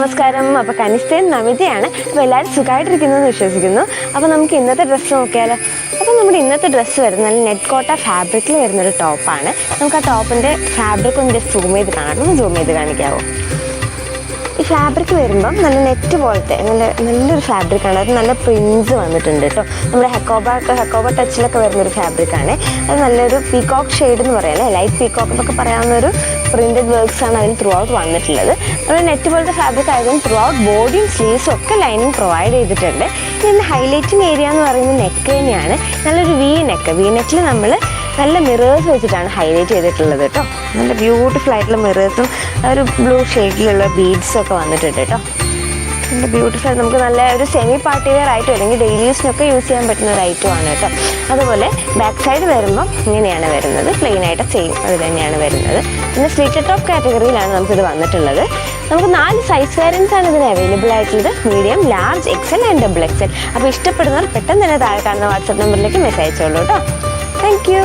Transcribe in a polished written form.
നമസ്കാരം. അപ്പോൾ കനിഷ്ഠയും നമിതയാണ്. അപ്പോൾ എല്ലാവരും സുഖമായിട്ടിരിക്കുന്നു എന്ന് വിശ്വസിക്കുന്നു. അപ്പോൾ നമുക്ക് ഇന്നത്തെ ഡ്രസ്സ് നോക്കിയാലോ. അപ്പോൾ നമ്മുടെ ഇന്നത്തെ ഡ്രസ്സ് വരുന്നത് നല്ല നെറ്റ് കോട്ട ഫാബ്രിക്കിൽ വരുന്നൊരു ടോപ്പാണ്. നമുക്ക് ആ ടോപ്പിൻ്റെ ഫാബ്രിക് ഒന്ന് ജസ്റ്റ് സൂം ചെയ്ത് കാണിക്കാമോ? ഈ ഫാബ്രിക് വരുമ്പം നല്ല നെറ്റ് പോലത്തെ നല്ലൊരു ഫാബ്രിക്കാണ്. അത് നല്ല പ്രിൻസ് വന്നിട്ടുണ്ട് കേട്ടോ. നമ്മുടെ ഹെക്കോബ ടച്ചിലൊക്കെ വരുന്നൊരു ഫാബ്രിക്കാണ്. അത് നല്ലൊരു പീകോക്ക് ഷെയ്ഡ് എന്ന് പറയാം, ലൈറ്റ് പീകോക്ക് എന്നൊക്കെ പറയാവുന്നൊരു പ്രിൻറ്റഡ് വർക്ക്സാണ് അതിന് ത്രൂ ഔട്ട് വന്നിട്ടുള്ളത്. നമ്മൾ നെറ്റ് പോലത്തെ ഫാബ്രിക് ആയതുകൊണ്ട് ത്രൂ ഔട്ട് ബോഡിയും സ്ലീവ്സും ഒക്കെ ലൈനിങ് പ്രൊവൈഡ് ചെയ്തിട്ടുണ്ട്. ഇതിൻ്റെ ഹൈലൈറ്റിംഗ് ഏരിയ എന്ന് പറയുന്നത് നെക്ക് തന്നെയാണ്. നല്ലൊരു വി നെക്കിൽ നമ്മൾ നല്ല മിറേഴ്സ് വെച്ചിട്ടാണ് ഹൈലൈറ്റ് ചെയ്തിട്ടുള്ളത് കേട്ടോ. നല്ല ബ്യൂട്ടിഫുൾ ആയിട്ടുള്ള മിറേഴ്സും ഒരു ബ്ലൂ ഷെയ്ഡിലുള്ള ബീഡ്സും ഒക്കെ വന്നിട്ടുണ്ട് കേട്ടോ. നല്ല ബ്യൂട്ടിഫുൾ, നമുക്ക് നല്ല ഒരു സെമി പാർട്ടി വെയർ ആയിട്ടും അല്ലെങ്കിൽ ഡെയിലി യൂസിനൊക്കെ യൂസ് ചെയ്യാൻ പറ്റുന്ന ഒരു ഐറ്റമാണ് കേട്ടോ. അതുപോലെ ബാക്ക് സൈഡ് വരുമ്പം ഇങ്ങനെയാണ് വരുന്നത്, പ്ലെയിൻ ആയിട്ട് സെയിം അത് തന്നെയാണ് വരുന്നത്. പിന്നെ സ്ലിറ്റഡ് ടോപ്പ് കാറ്റഗറിയിലാണ് നമുക്കിത് വന്നിട്ടുള്ളത്. നമുക്ക് 4 സൈസ് വേരിയൻസ് ആണ് ഇതിന് അവൈലബിൾ ആയിട്ടുള്ളത്: medium, large, Excel and double XL. അപ്പോൾ ഇഷ്ടപ്പെടുന്നവർ പെട്ടെന്ന് തന്നെ താഴെ കാണുന്ന വാട്സപ്പ് നമ്പറിലേക്ക് മെസ്സേജ് അയച്ചോളൂ കേട്ടോ. Thank you.